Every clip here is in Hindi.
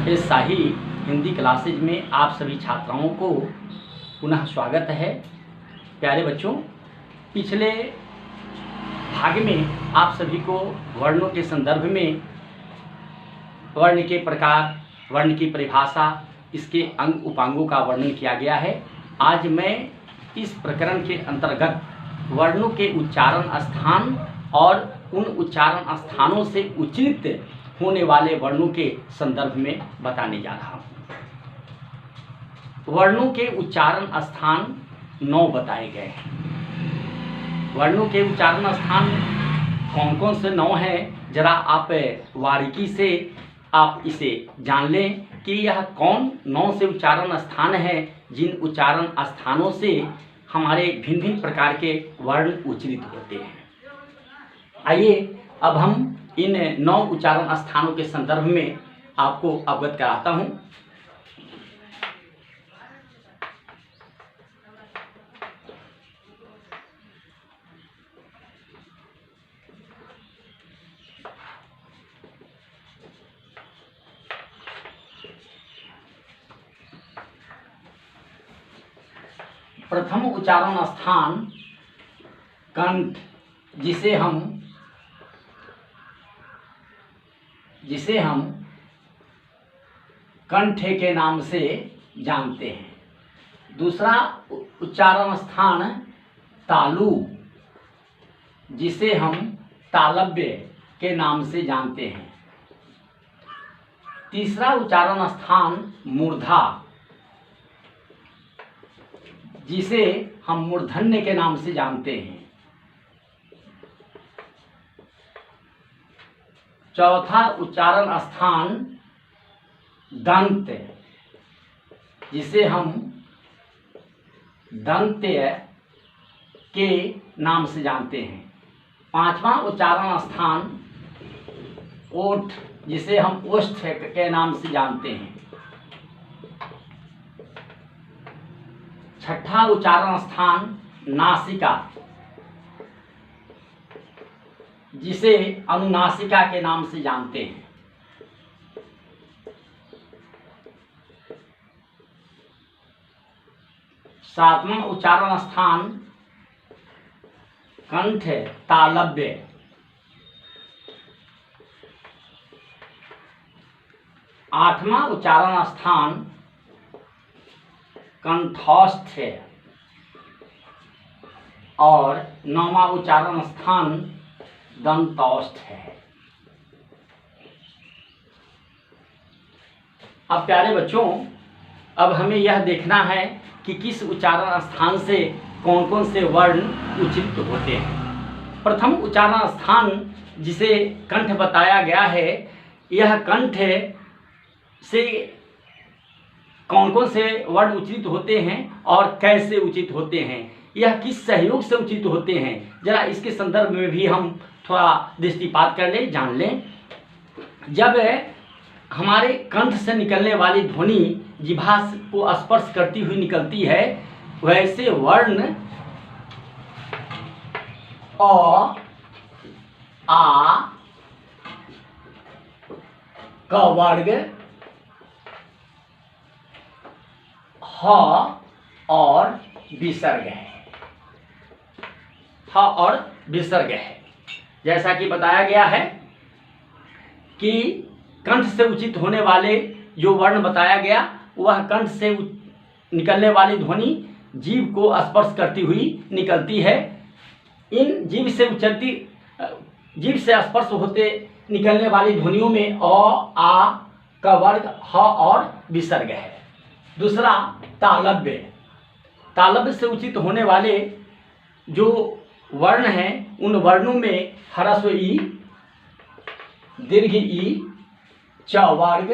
इस शाही हिंदी क्लासेज में आप सभी छात्राओं को पुनः स्वागत है। प्यारे बच्चों, पिछले भाग में आप सभी को वर्णों के संदर्भ में वर्ण के प्रकार, वर्ण की परिभाषा, इसके अंग उपांगों का वर्णन किया गया है। आज मैं इस प्रकरण के अंतर्गत वर्णों के उच्चारण स्थान और उन उच्चारण स्थानों से उच्चारित होने वाले वर्णों के संदर्भ में बताने जा रहा हूँ। वर्णों के उच्चारण स्थान 9 बताए गए हैं। वर्णों के उच्चारण स्थान कौन कौन से 9 हैं, जरा आप बारीकी से आप इसे जान लें कि यह कौन 9 से उच्चारण स्थान है जिन उच्चारण स्थानों से हमारे भिन्न भिन्न प्रकार के वर्ण उच्चारित होते हैं। आइए अब हम इन 9 उच्चारण स्थानों के संदर्भ में आपको अवगत कराता हूँ। प्रथम उच्चारण स्थान कंठ, जिसे हम कंठ के नाम से जानते हैं। दूसरा उच्चारण स्थान तालु, जिसे हम तालव्य के नाम से जानते हैं। तीसरा उच्चारण स्थान मूर्धा, जिसे हम मूर्धन्य के नाम से जानते हैं। चौथा उच्चारण स्थान दंत, जिसे हम दंत्य के नाम से जानते हैं। पांचवा उच्चारण स्थान ओठ, जिसे हम ओष्ठ के नाम से जानते हैं। छठा उच्चारण स्थान नासिका, जिसे अनुनासिका के नाम से जानते हैं। सातवां उच्चारण स्थान कंठ तालव्य, आठवां उच्चारण स्थान कंठस्थ और नौवां उच्चारण स्थान दंतौष्ठ है। अब प्यारे बच्चों, अब हमें यह देखना है कि किस उच्चारण स्थान से कौन कौन से वर्ण उच्चारित होते हैं। प्रथम उच्चारण स्थान जिसे कंठ बताया गया है, यह कंठ से कौन कौन से वर्ण उच्चारित होते हैं और कैसे उच्चारित होते हैं, यह किस सहयोग से उच्चारित होते हैं, जरा इसके संदर्भ में भी हम थोड़ा दृष्टिपात कर लें, जान लें। जब हमारे कंठ से निकलने वाली ध्वनि जिह्वा को स्पर्श करती हुई निकलती है, वैसे वर्ण अ, आ, क वर्ग, ह और विसर्ग है। ह और विसर्ग है। जैसा कि बताया गया है कि कंठ से उच्चारित होने वाले जो वर्ण बताया गया, वह कंठ से निकलने वाली ध्वनि जीभ को स्पर्श करती हुई निकलती है। इन जीभ से स्पर्श होते निकलने वाली ध्वनियों में अ, आ, क वर्ग, ह और विसर्ग है। दूसरा तालव्य, तालव्य से उच्चारित होने वाले जो वर्ण हैं, उन वर्णों में ह्रस्व ई, दीर्घ ई, च वर्ग,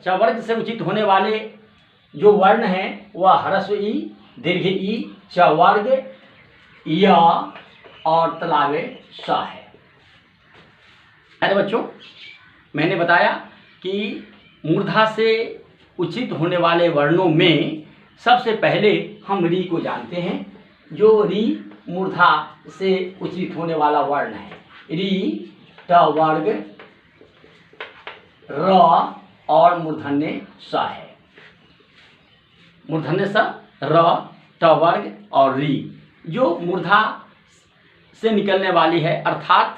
च वर्ग से उच्चारित होने वाले जो वर्ण हैं वह ह्रस्व ई, दीर्घ ई, च वर्ग, य और तलावे स है। अरे बच्चों, मैंने बताया कि मूर्धा से उच्चारित होने वाले वर्णों में सबसे पहले हम री को जानते हैं, जो री मूर्धा से उच्चारित होने वाला वर्ण है। री, ट वर्ग, र और मूर्धन्य स है। मूर्धन्य स र, ट वर्ग और री जो मूर्धा से निकलने वाली है, अर्थात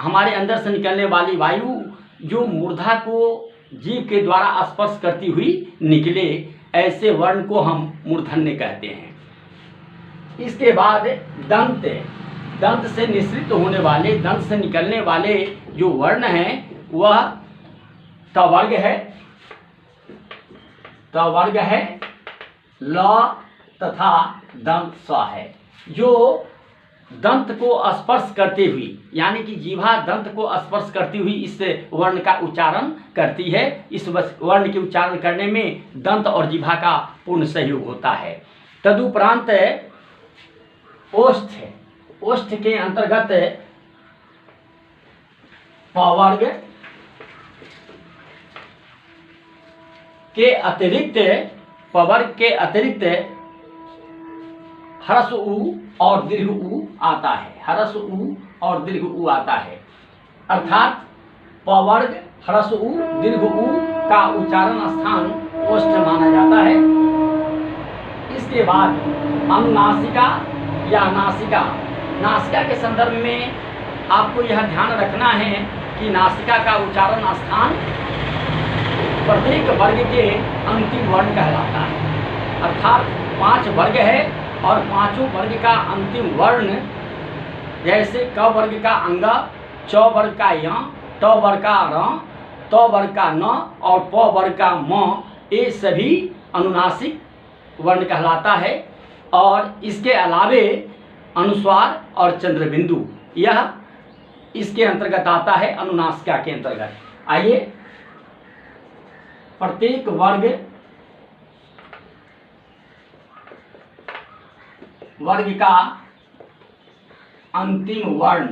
हमारे अंदर से निकलने वाली वायु जो मूर्धा को जीव के द्वारा स्पर्श करती हुई निकले, ऐसे वर्ण को हम मूर्धन्य कहते हैं। इसके बाद दंत, दंत से निःसृत होने वाले, दंत से निकलने वाले जो वर्ण हैं वह ट वर्ग है, ट वर्ग है, ल तथा दंत स है। जो दंत को स्पर्श करते हुई, यानी कि जीवा दंत को स्पर्श करती हुई इस वर्ण का उच्चारण करती है। इस वर्ण के उच्चारण करने में दंत और जीवा का पूर्ण सहयोग होता है। तदुपरांत ओष्ठ, ओष्ठ के अंतर्गत प वर्ग के अतिरिक्त, प वर्ग के अतिरिक्त ह्रस्व उ और दीर्घ उ आता है, ह्रस्व उ और दीर्घ उ आता है। अर्थात प वर्ग ह्रस्व उ दीर्घ उ का उच्चारण स्थान ओष्ठ माना जाता है। इसके बाद अनुनासिका या नासिका, नासिका के संदर्भ में आपको यह ध्यान रखना है कि नासिका का उच्चारण स्थान प्रत्येक वर्ग के अंतिम वर्ण कहलाता है। अर्थात 5 वर्ग है और पांचों वर्ग का अंतिम वर्ण, जैसे क वर्ग का अंग, च वर्ग का य, ट वर्ग का र, त वर्ग का न और प वर्ग का म, ये सभी अनुनासिक वर्ण कहलाता है। और इसके अलावे अनुस्वार और चंद्रबिंदु, यह इसके अंतर्गत आता है, अनुनासिका के अंतर्गत। आइए, प्रत्येक वर्ग का अंतिम वर्ण,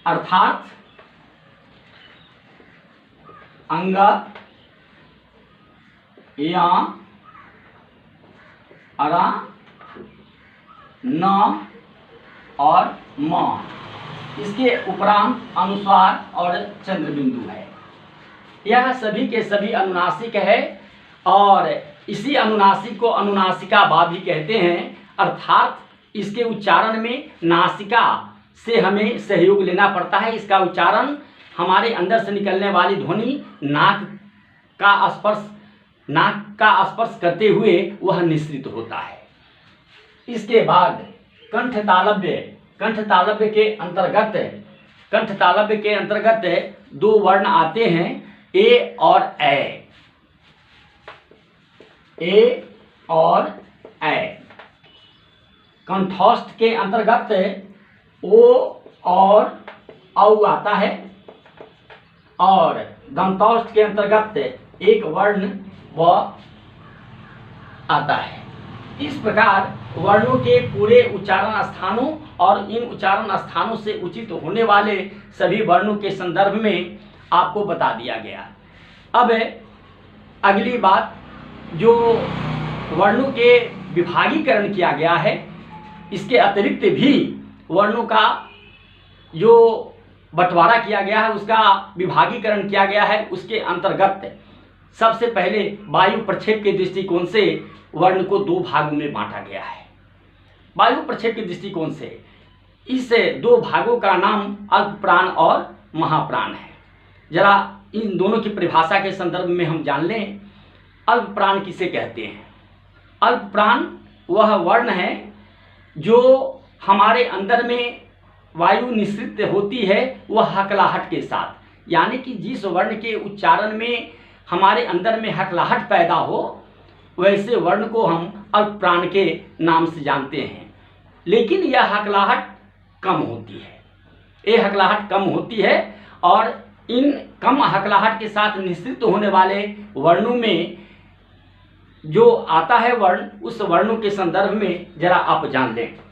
अर्थात अंग, या, अरा, न और म, इसके उपरांत अनुस्वार और चंद्रबिंदु है। यह सभी के सभी अनुनासिक है और इसी अनुनासिक को अनुनासिका बा भी कहते हैं। अर्थात इसके उच्चारण में नासिका से हमें सहयोग लेना पड़ता है। इसका उच्चारण हमारे अंदर से निकलने वाली ध्वनि नाक का स्पर्श करते हुए वह निःसृत होता है। इसके बाद कंठ तालव्य, कंठ तालव्य के अंतर्गत 2 वर्ण आते हैं, ए और ए, ए और ए। कंठस्थ के अंतर्गत ओ और औ आता है और दंतौष्ठ के अंतर्गत एक वर्ण व आता है। इस प्रकार वर्णों के पूरे उच्चारण स्थानों और इन उच्चारण स्थानों से उचित होने वाले सभी वर्णों के संदर्भ में आपको बता दिया गया। अब अगली बात, जो वर्णों के विभागीकरण किया गया है, इसके अतिरिक्त भी वर्णों का जो बंटवारा किया गया है, उसका विभागीकरण किया गया है। उसके अंतर्गत सबसे पहले वायु प्रक्षेप के दृष्टिकोण से वर्ण को 2 भागों में बांटा गया है। वायु प्रक्षेप के दृष्टिकोण से इस 2 भागों का नाम अल्प प्राण और महाप्राण है। जरा इन दोनों की परिभाषा के संदर्भ में हम जान लें। अल्प प्राण किसे कहते हैं? अल्प प्राण वह वर्ण है जो हमारे अंदर में वायु निःसृत होती है, वह हकलाहट के साथ, यानी कि जिस वर्ण के उच्चारण में हमारे अंदर में हकलाहट पैदा हो, वैसे वर्ण को हम अल्प प्राण के नाम से जानते हैं। लेकिन यह हकलाहट कम होती है, ये हकलाहट कम होती है और इन कम हकलाहट के साथ निःसृत होने वाले वर्णों में जो आता है वर्ण, उस वर्णों के संदर्भ में जरा आप जान लें।